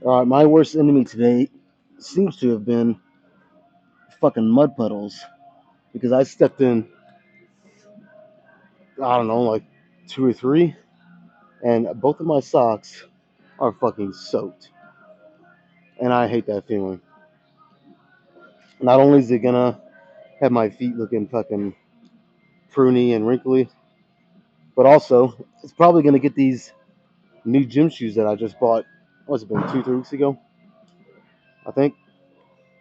All right, my worst enemy today seems to have been fucking mud puddles because I stepped in, I don't know, like two or three, and both of my socks are fucking soaked, and I hate that feeling. Not only is it gonna have my feet looking fucking pruny and wrinkly, but also it's probably gonna get these new gym shoes that I just bought. What's it been 2, 3 weeks ago? I think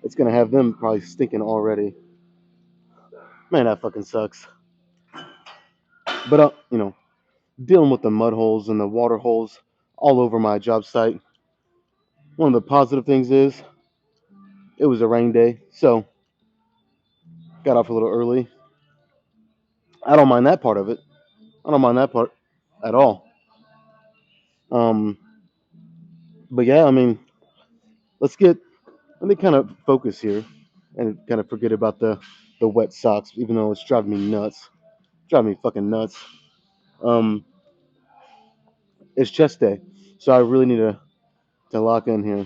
it's gonna have them probably stinking already. Man, that fucking sucks. But dealing with the mud holes and the water holes all over my job site. One of the positive things is it was a rain day, so got off a little early. I don't mind that part of it. I don't mind that part at all. Um, but yeah, I mean, let's get let me kind of focus here and kind of forget about the wet socks, even though it's driving me nuts, driving me fucking nuts. Um, it's chest day, so I really need to lock in here.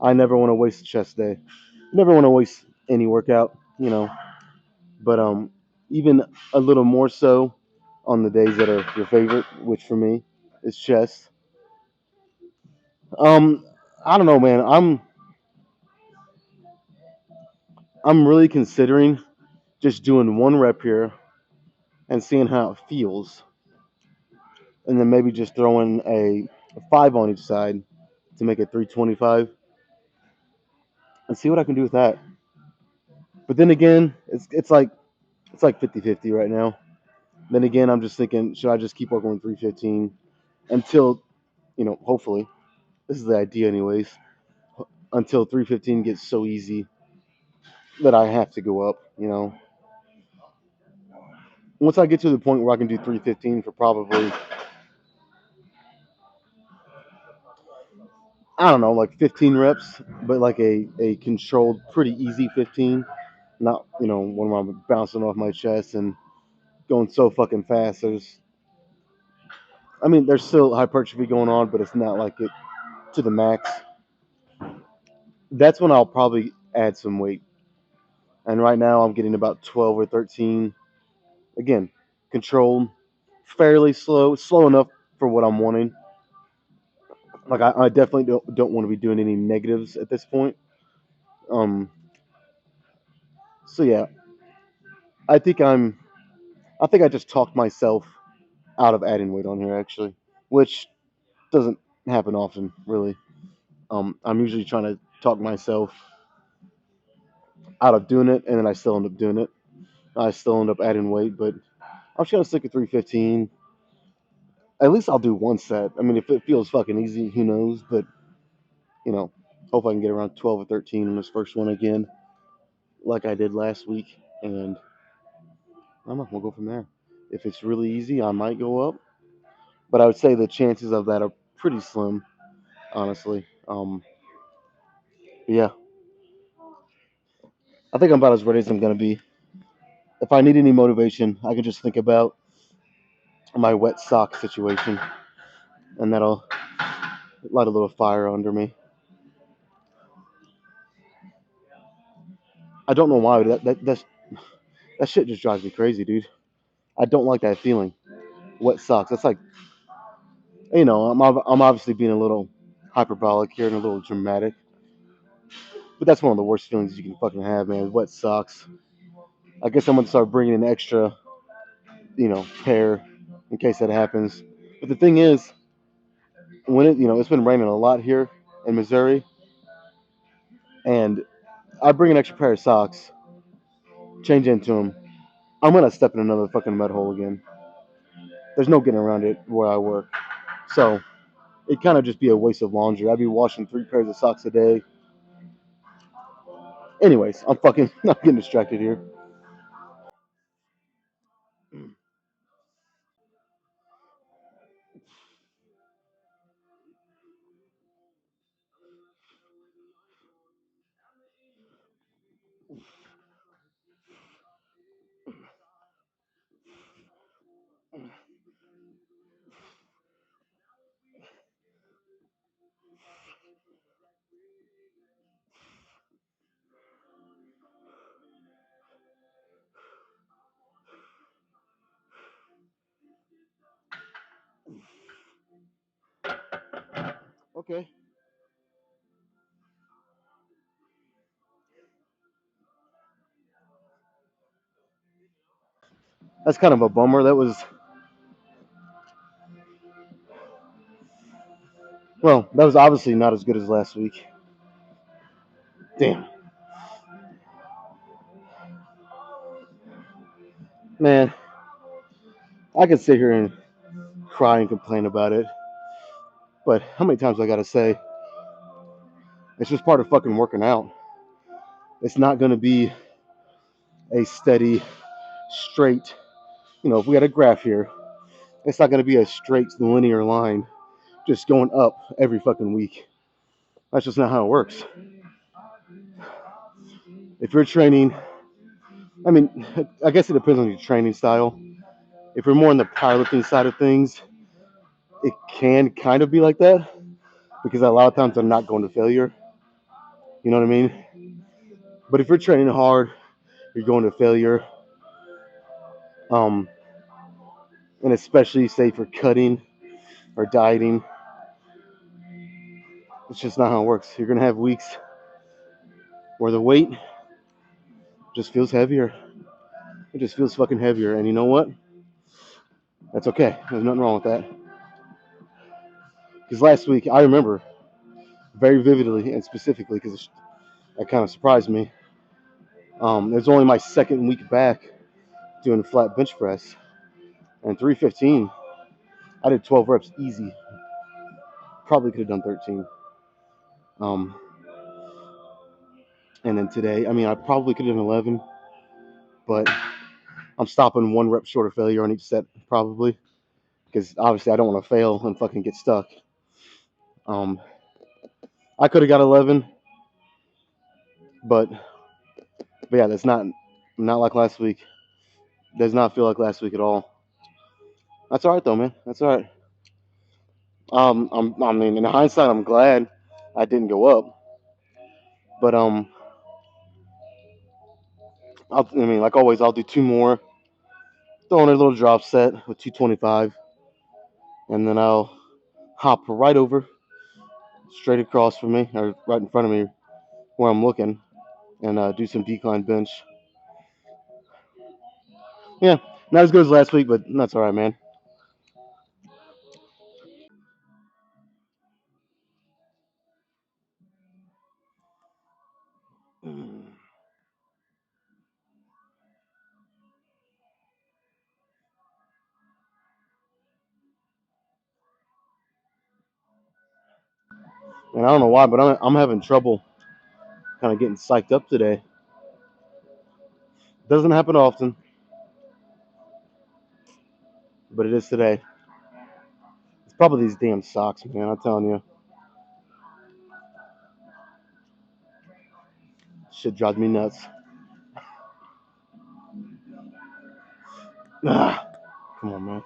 I never want to waste chest day. Never want to waste any workout, But even a little more so on the days that are your favorite, which for me is chest. Um, I don't know, man. I'm really considering just doing one rep here and seeing how it feels, and then maybe just throwing a five on each side to make it 325, and see what I can do with that. But then again, it's like 50-50 right now. Then again, I'm just thinking, should I just keep working with 315 until hopefully this is the idea, anyways. Until 315 gets so easy that I have to go up. Once I get to the point where I can do 315 for probably, I don't know, like 15 reps, but like a controlled, pretty easy 15. Not, one where I'm bouncing off my chest and going so fucking fast. There's still hypertrophy going on, but it's not like it to the max. That's when I'll probably add some weight. And right now I'm getting about 12 or 13. Again, controlled, fairly slow enough for what I'm wanting. Like I definitely don't want to be doing any negatives at this point. Um, so yeah, I think I just talked myself out of adding weight on here actually, which doesn't happen often really. I'm usually trying to talk myself out of doing it, and then I still end up doing it. I still end up adding weight, but I'm just gonna stick at 315. At least I'll do one set. If it feels fucking easy, who knows? But you know, hope I can get around 12 or 13 in this first one again, like I did last week, and I don't know. We'll go from there. If it's really easy, I might go up, but I would say the chances of that are pretty slim, honestly. Yeah, I think I'm about as ready as I'm gonna be. If I need any motivation, I can just think about my wet sock situation, and that'll light a little fire under me. I don't know why, but that shit just drives me crazy, dude. I don't like that feeling. Wet socks. That's like, I'm obviously being a little hyperbolic here and a little dramatic, but that's one of the worst feelings you can fucking have, man. Wet socks. I guess I'm gonna start bringing an extra, pair in case that happens. But the thing is, when it's been raining a lot here in Missouri, and I bring an extra pair of socks, change into them, I'm gonna step in another fucking mud hole again. There's no getting around it where I work. So it kind of just be a waste of laundry. I'd be washing 3 pairs of socks a day. Anyways, I'm fucking not getting distracted here. Okay. That's kind of a bummer. That was obviously not as good as last week. Damn. Man, I could sit here and cry and complain about it, but how many times I gotta say, it's just part of fucking working out. It's not gonna be a steady, straight, if we had a graph here, it's not gonna be a straight linear line just going up every fucking week. That's just not how it works. If you're training, I mean, I guess it depends on your training style. If you're more on the powerlifting side of things, it can kind of be like that because a lot of times they're not going to failure. You know what I mean? But if you're training hard, you're going to failure. Um, and especially say for cutting or dieting, it's just not how it works. You're gonna have weeks where the weight just feels heavier. It just feels fucking heavier, and you know what? That's okay. There's nothing wrong with that. Because last week, I remember very vividly and specifically because that kind of surprised me. It was only my second week back doing flat bench press, and 315. I did 12 reps easy. Probably could have done 13. Um, and then today, I mean, I probably could have done 11, but I'm stopping 1 rep short of failure on each set, probably, because obviously I don't want to fail and fucking get stuck. Um, I could have got 11, but yeah, that's not like last week. Does not feel like last week at all. That's all right though, man. That's all right. I mean, in hindsight, I'm glad I didn't go up, but I mean, like always, I'll do 2 more, throw in a little drop set with 225, and then I'll hop right over, straight across from me, or right in front of me where I'm looking, and do some decline bench. Yeah, not as good as last week, but that's all right, man. And I don't know why, but I'm having trouble kind of getting psyched up today. Doesn't happen often, but it is today. It's probably these damn socks, man. I'm telling you, shit drives me nuts. Ah, come on, man.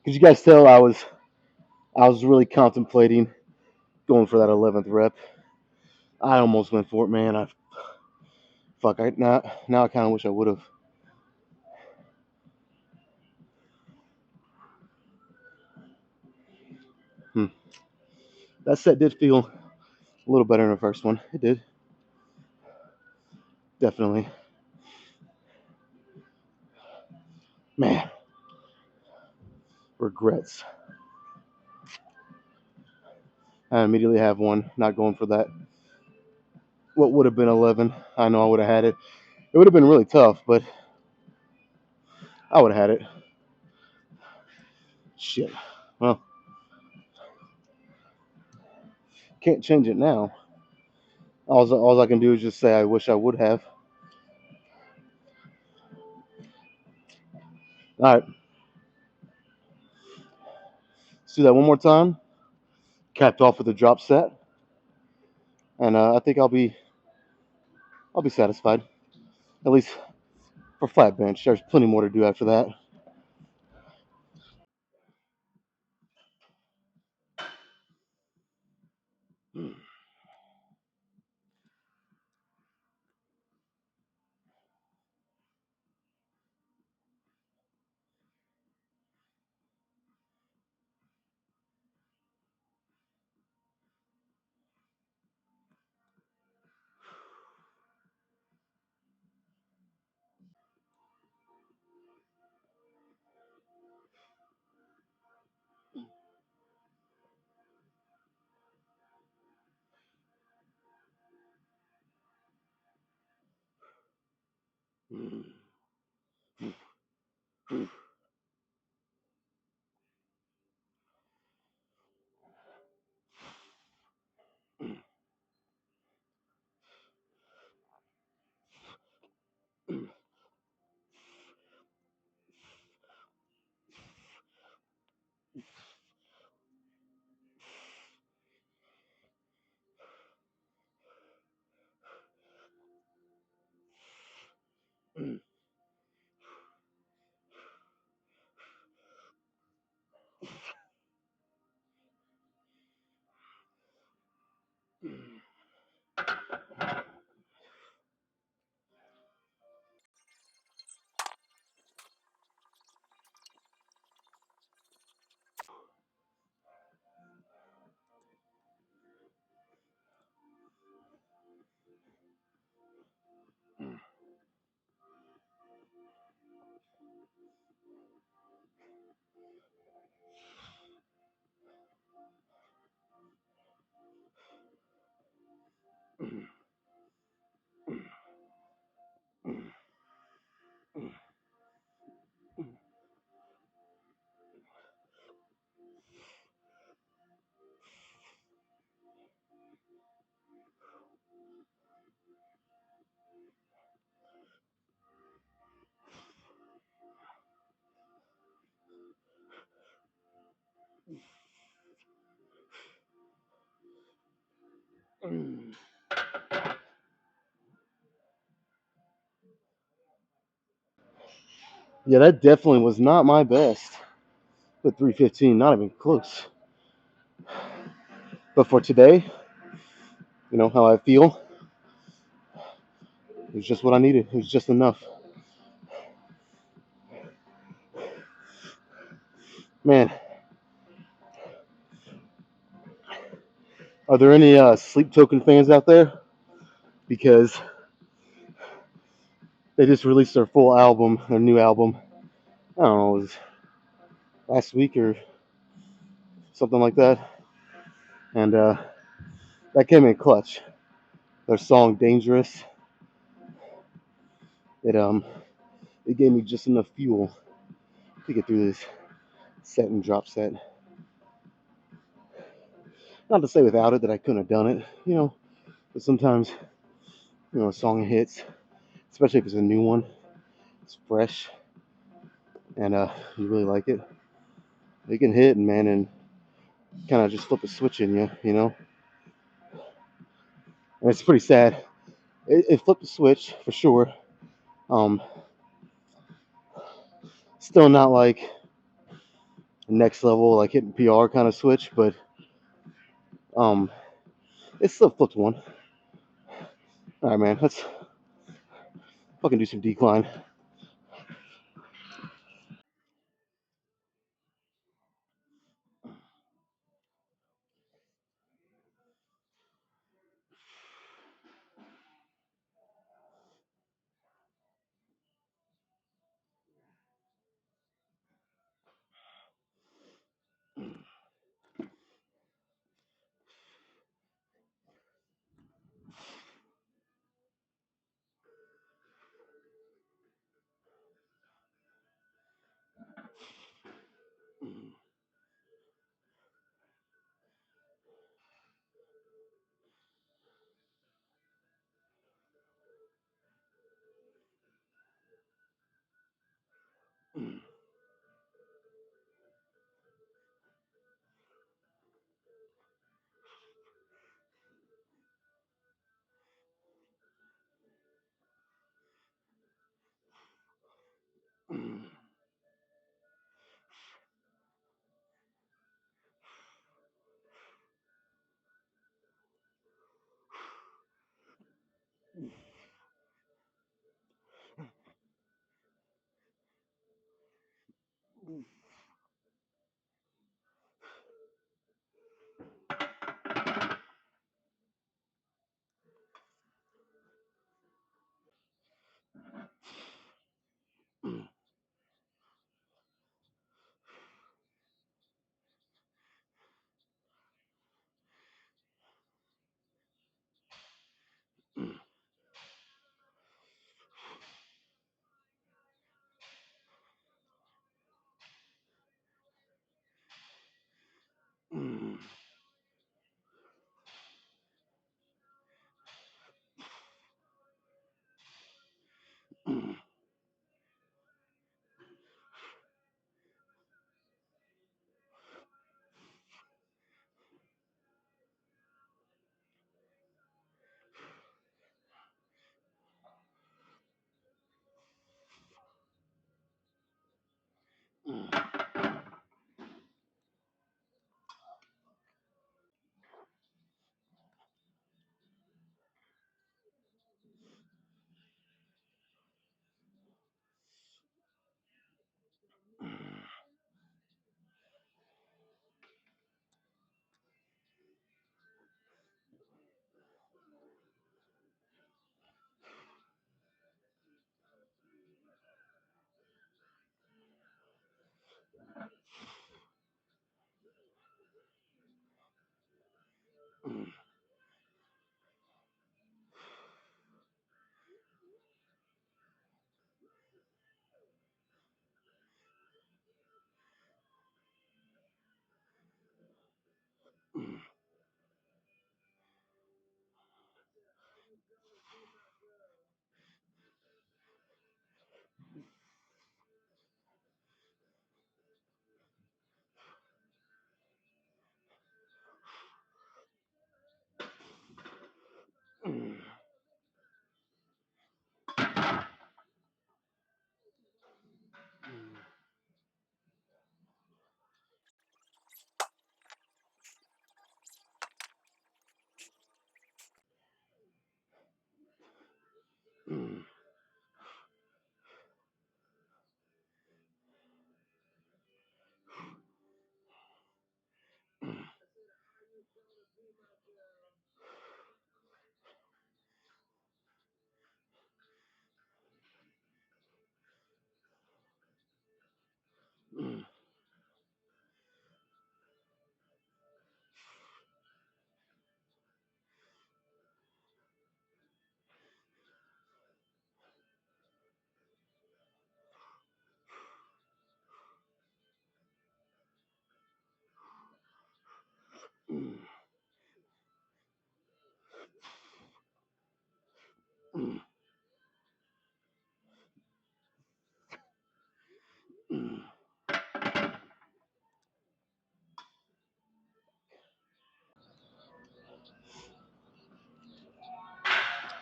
Could you guys tell I was really contemplating going for that 11th rep. I almost went for it, man. Now I kind of wish I would have. That set did feel a little better than the first one. It did, definitely. Man, regrets. I immediately have one. Not going for that. What would have been 11? I know I would have had it. It would have been really tough, but I would have had it. Shit. Well, can't change it now. All I can do is just say I wish I would have. All right, let's do that one more time. Capped off with a drop set, and I think I'll be satisfied. At least for flat bench. There's plenty more to do after that. Yeah, that definitely was not my best. But 315, not even close. But for today, how I feel, it was just what I needed. It was just enough. Man, are there any Sleep Token fans out there? Because they just released their full album, their new album. I don't know, it was last week or something like that. And that came in clutch. Their song "Dangerous." It gave me just enough fuel to get through this set and drop set. Not to say without it that I couldn't have done it, but sometimes, a song hits, especially if it's a new one, it's fresh, and you really like it. It can hit, man, and kind of just flip a switch in you. And it's pretty sad. It flipped a switch for sure. Um, Still not like next level, like hitting PR kind of switch, but um, it's still flipped one. All right, man, let's fucking do some decline.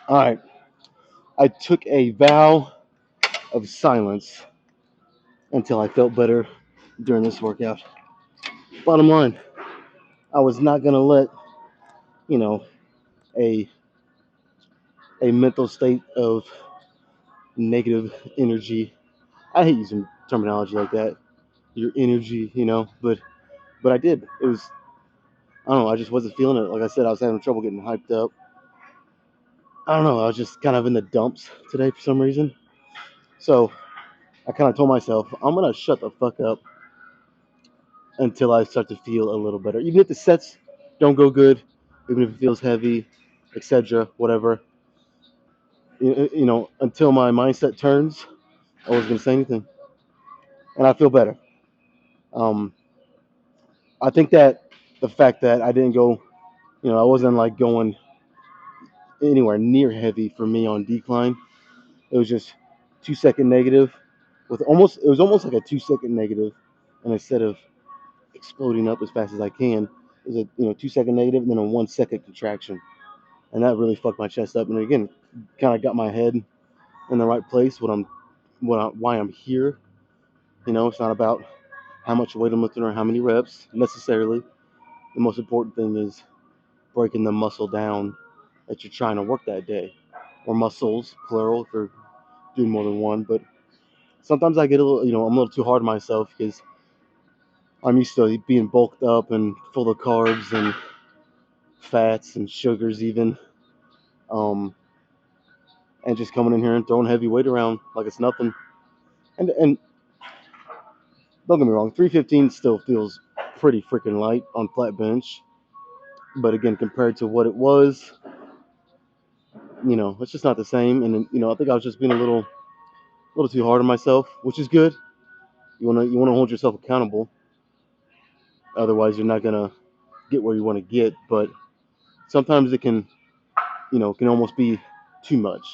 All right, I took a vow of silence until I felt better during this workout. Bottom line, I was not gonna let you know a a mental state of negative energy. I hate using terminology like that. Your energy, but I did. It was I don't know. I just wasn't feeling it. Like I said, I was having trouble getting hyped up. I don't know. I was just kind of in the dumps today for some reason. So I kind of told myself I'm gonna shut the fuck up until I start to feel a little better. Even if the sets don't go good, even if it feels heavy, etc., whatever. Until my mindset turns, I wasn't gonna say anything, and I feel better. Um, I think that the fact that I didn't go, I wasn't like going anywhere near heavy for me on decline. It was just 2 second negative with it was almost like a 2 second negative, and instead of exploding up as fast as I can, it was a 2 second negative and then a 1 second contraction, and that really fucked my chest up. And again, kind of got my head in the right place. Why I'm here. It's not about how much weight I'm lifting or how many reps necessarily. The most important thing is breaking the muscle down that you're trying to work that day, or muscles, plural, if you're doing more than one. But sometimes I get a little, I'm a little too hard on myself because I'm used to being bulked up and full of carbs and fats and sugars even, um, and just coming in here and throwing heavy weight around like it's nothing. And don't get me wrong, 315 still feels pretty freaking light on flat bench. But again, compared to what it was, it's just not the same. And I think I was just being a little too hard on myself, which is good. You wanna hold yourself accountable. Otherwise, you're not gonna get where you want to get. But sometimes it can almost be too much,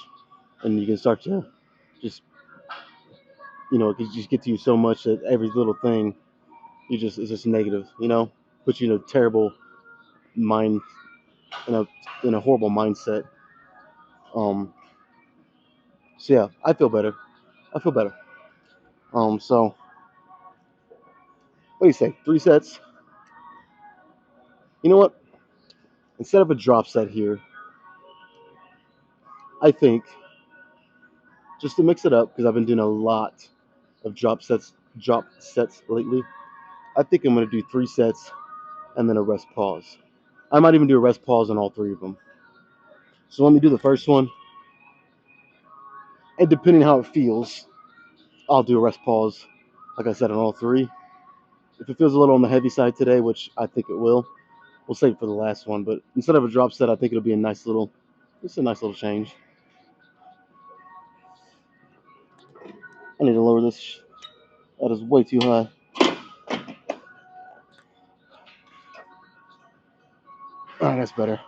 and you can start to just it can just get to you so much that every little thing it's just negative. Puts you in a terrible mind in a horrible mindset. Um, so yeah, I feel better. I feel better. So what do you say? 3 sets. You know what? Instead of a drop set here, I think just to mix it up because I've been doing a lot of drop sets lately. I think I'm gonna do 3 sets and then a rest pause. I might even do a rest pause on all three of them. So let me do the first one, and depending how it feels, I'll do a rest pause. Like I said, on all three. If it feels a little on the heavy side today, which I think it will, we'll save it for the last one. But instead of a drop set, I think it'll be it's a nice little change. I need to lower this. That is way too high. All right, that's better.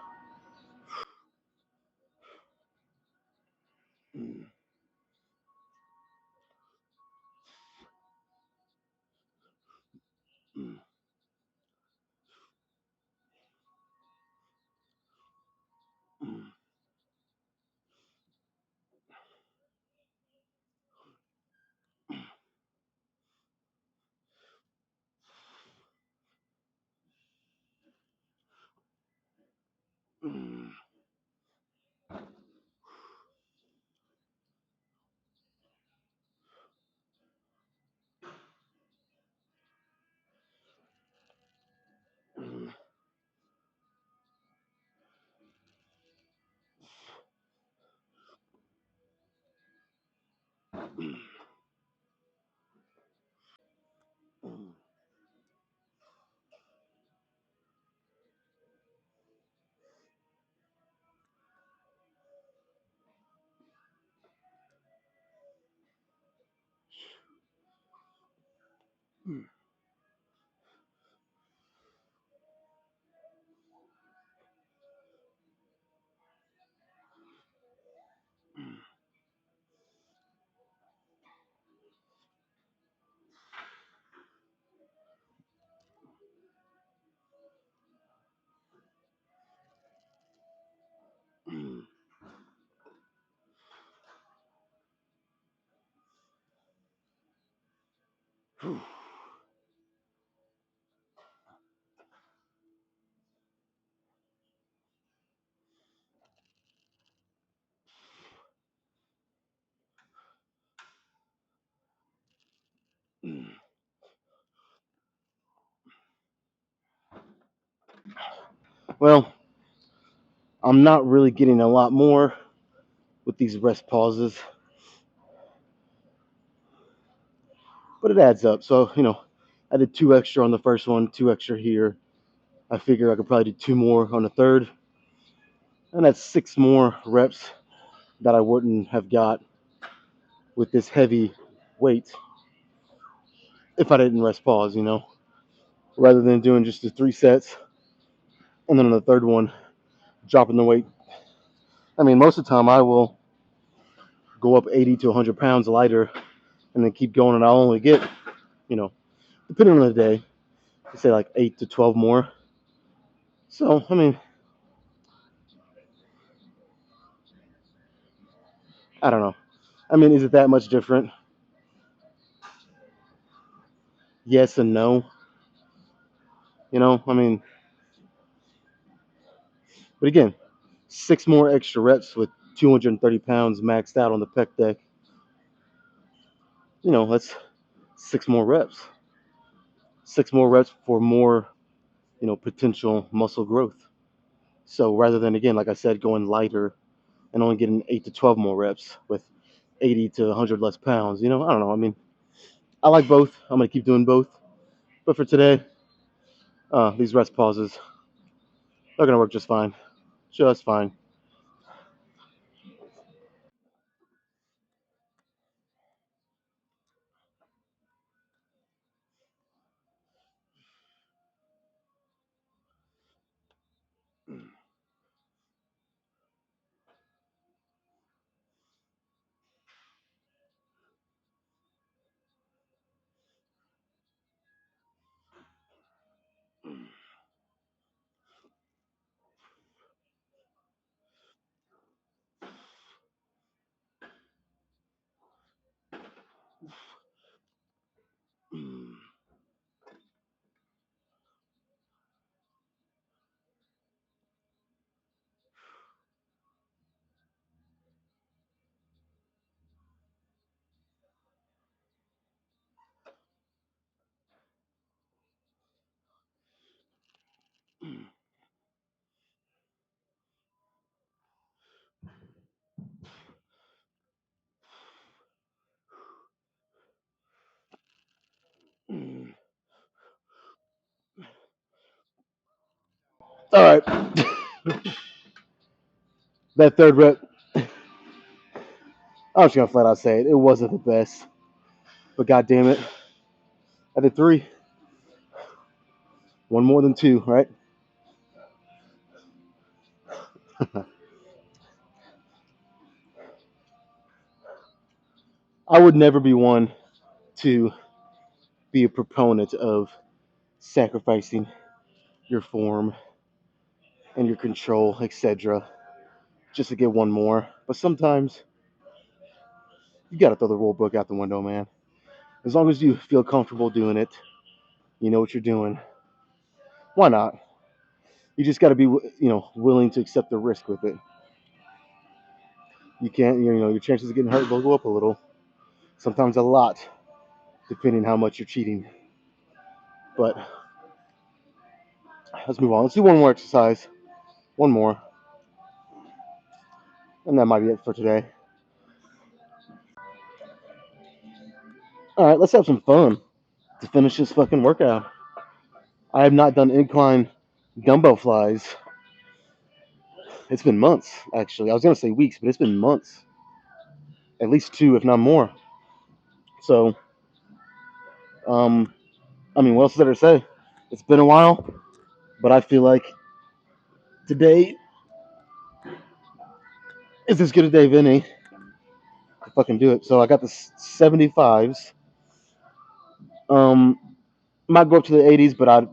Well, I'm not really getting a lot more with these rest pauses, but it adds up. So, I did 2 extra on the first one, 2 extra here. I figure I could probably do 2 more on the third, and that's 6 more reps that I wouldn't have got with this heavy weight if I didn't rest pause. Rather than doing just the 3 sets and then on the third one, dropping the weight. I mean, most of the time I will go up 80 to 100 pounds lighter and then keep going, and I'll only get, you know, depending on the day, say like 8 to 12 more. So, I mean, I don't know. I mean, is it that much different? Yes and no. I mean, but again, 6 more extra reps with 230 pounds maxed out on the pec deck. That's 6 more reps. 6 more reps for more, potential muscle growth. So rather than, again, like I said, going lighter and only getting 8 to 12 more reps with 80 to 100 less pounds, I don't know. I mean, I like both. I'm going to keep doing both. But for today, these rest pauses are going to work just fine. Just fine. All right. That third rep, I'm just going to flat out say it. It wasn't the best. But God damn it. I did 3. One more than 2, right? I would never be one to be a proponent of sacrificing your form and your control, etc., just to get one more. But sometimes you got to throw the rule book out the window, man. As long as you feel comfortable doing it, you know what you're doing. Why not? You just got to be, willing to accept the risk with it. You can't, your chances of getting hurt will go up a little, sometimes a lot, depending how much you're cheating. But let's move on. Let's do one more exercise. One more. And that might be it for today. All right, let's have some fun to finish this fucking workout. I have not done incline dumbbell flies. It's been months, actually. I was going to say weeks, but it's been months. At least 2, if not more. So, I mean, what else is there to say? It's been a while, but I feel like today is as good a day as any to fucking do it. So I got the 75s. Um, might go up to the 80s, but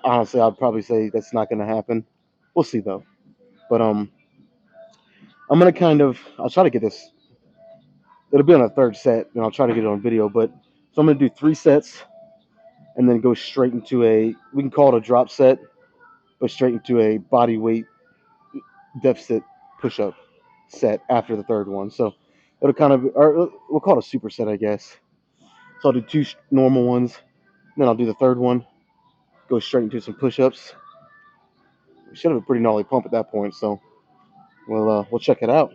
honestly, I'd probably say that's not going to happen. We'll see though. But I'm gonna I'll try to get this. It'll be on a third set, and I'll try to get it on video. But so I'm gonna do 3 sets, and then go straight into we can call it a drop set, but straight into a body weight deficit push-up set after the third one. So it'll or we'll call it a superset, I guess. So I'll do 2 normal ones, then I'll do the third one, go straight into some push-ups, We should have a pretty gnarly pump at that point. So we'll check it out.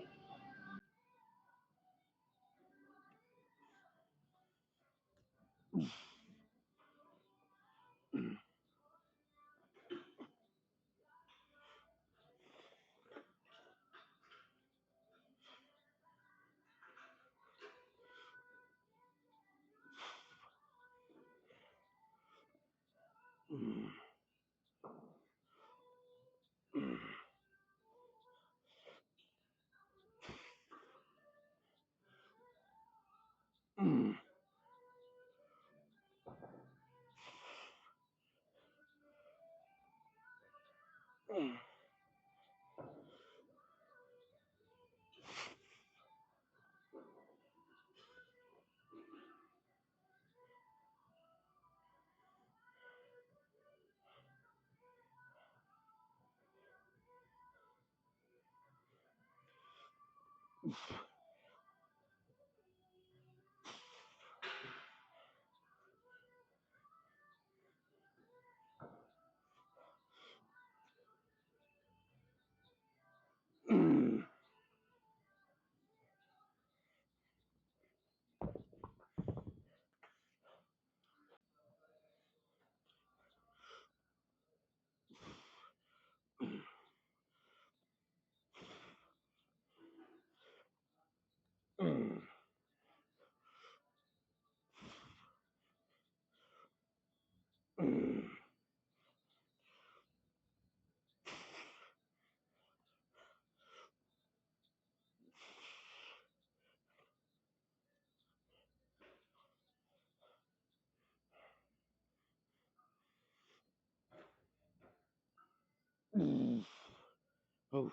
Oh,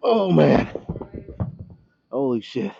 oh man. Holy shit.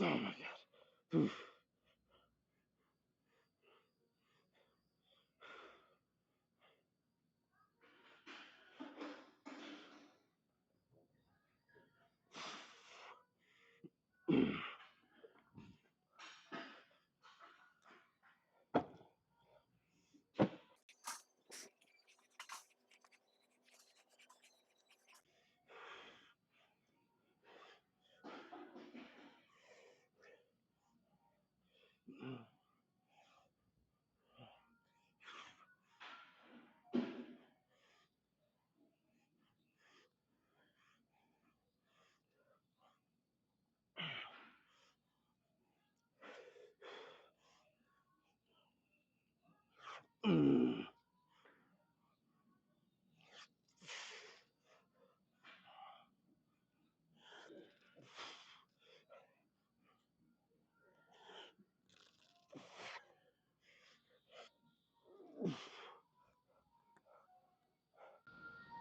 Oh my god.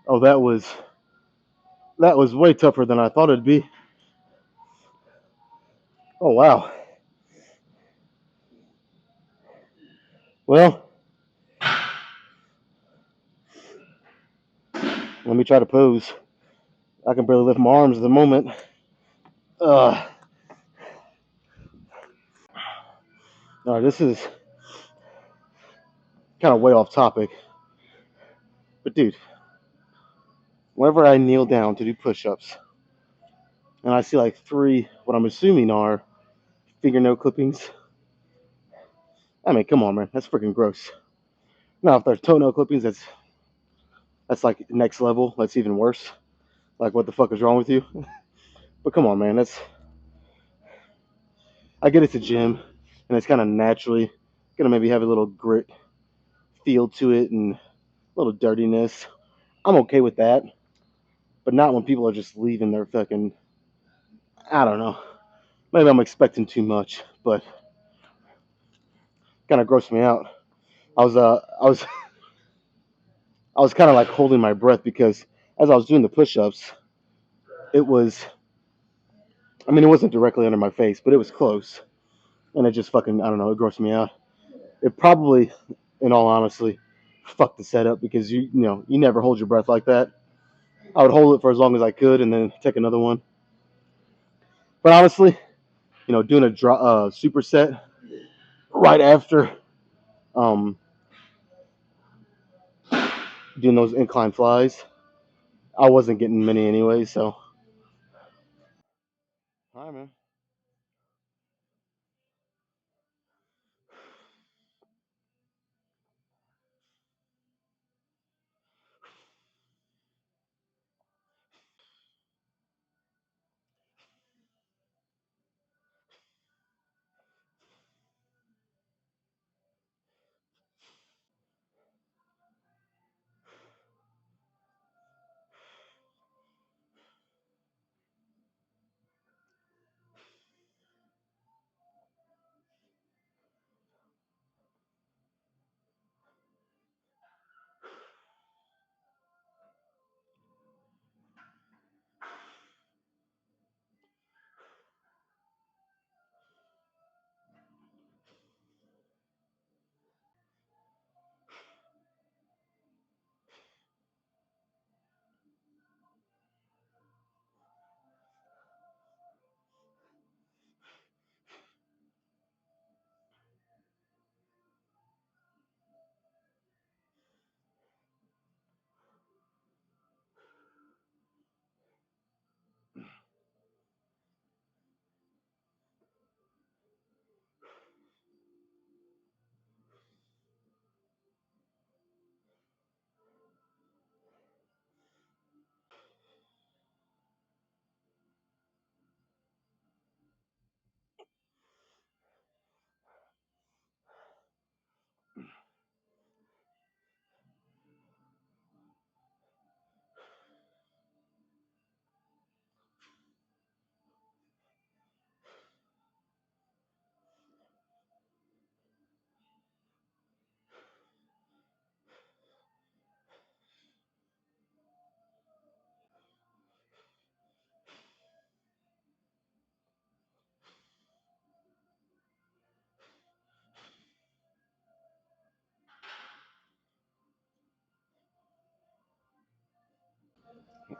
Oh, that was way tougher than I thought it'd be. Oh wow. Well, let me try to pose. I can barely lift my arms at the moment. All right, this is kind of way off topic, but dude, whenever I kneel down to do push-ups, and I see like three, what I'm assuming are fingernail clippings. I mean, come on, man, that's freaking gross. Now, if they're toenail clippings, that's like next level. That's even worse. Like, what the fuck is wrong with you? But come on, man, I get it's a gym, and it's kind of naturally gonna maybe have a little grit feel to it and a little dirtiness. I'm okay with that, but not when people are just leaving their fucking. I don't know. Maybe I'm expecting too much, but kind of grossed me out. I was kind of like holding my breath because as I was doing the push-ups, it was. I mean, it wasn't directly under my face, but it was close, and it just fucking. I don't know. It grossed me out. It probably, in all honesty, fucked the setup because you never hold your breath like that. I would hold it for as long as I could and then take another one. But honestly, doing a superset right after um, doing those incline flies, I wasn't getting many anyway. So, all right, man.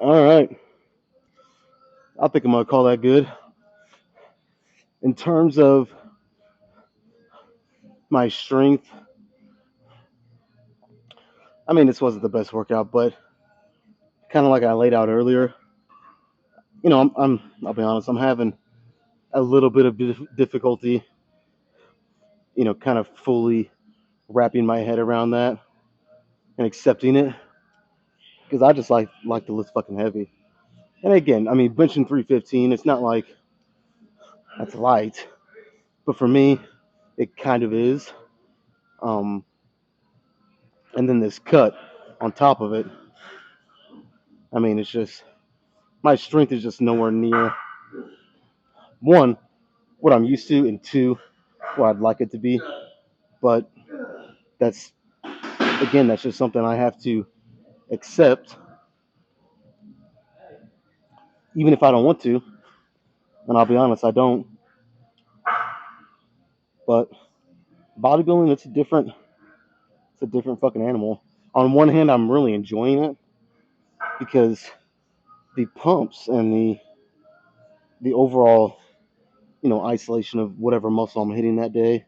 All right. I think I'm gonna call that good. In terms of my strength, I mean, this wasn't the best workout, but kind of like I laid out earlier, I'll be honest, I'm having a little bit of difficulty, kind of fully wrapping my head around that and accepting it because I just like to lift fucking heavy. And again, I mean, benching 315, it's not like that's light, but for me, it kind of is. Um, and then this cut on top of it, I mean, it's just my strength is just nowhere near one what I'm used to, and two what I'd like it to be. But that's that's just something I have to accept, even if I don't want to. And I'll be honest, I don't. But bodybuilding, it's a different fucking animal. On one hand, I'm really enjoying it because the pumps and the overall, isolation of whatever muscle I'm hitting that day,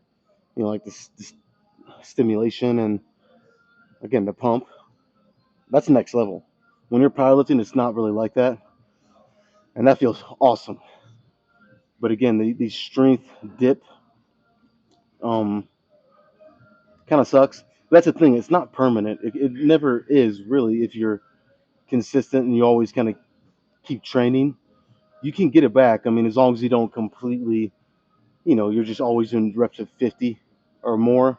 like this stimulation and again the pump, that's next level. When you're powerlifting, it's not really like that, and that feels awesome. But again, the strength dip, um, kind of sucks. That's the thing; it's not permanent. It never is really if you're consistent and you always kind of keep training. You can get it back. I mean, as long as you don't completely you're just always doing reps of 50 or more,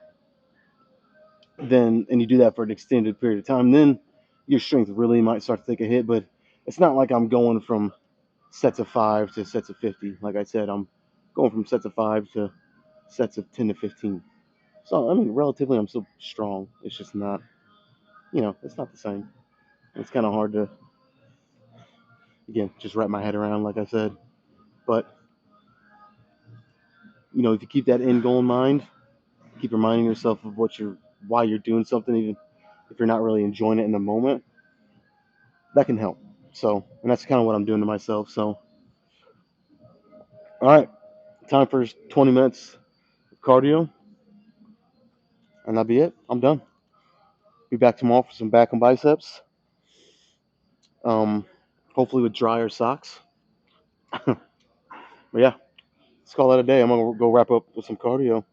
then and you do that for an extended period of time, then your strength really might start to take a hit. But it's not like I'm going from sets of 5 to sets of 50. Like I said, I'm going from sets of 5 to sets of 10 to 15. So I mean, relatively, I'm still strong. It's just not, it's not the same. It's kind of hard to, again, just wrap my head around. Like I said, but if you keep that end goal in mind, keep reminding yourself of why you're doing something, even if you're not really enjoying it in the moment, that can help. So, and that's kind of what I'm doing to myself. So, all right, time for 20 minutes of cardio, and that'll be it. I'm done. Be back tomorrow for some back and biceps. Um, hopefully with drier socks. But yeah, let's call that a day. I'm gonna go wrap up with some cardio.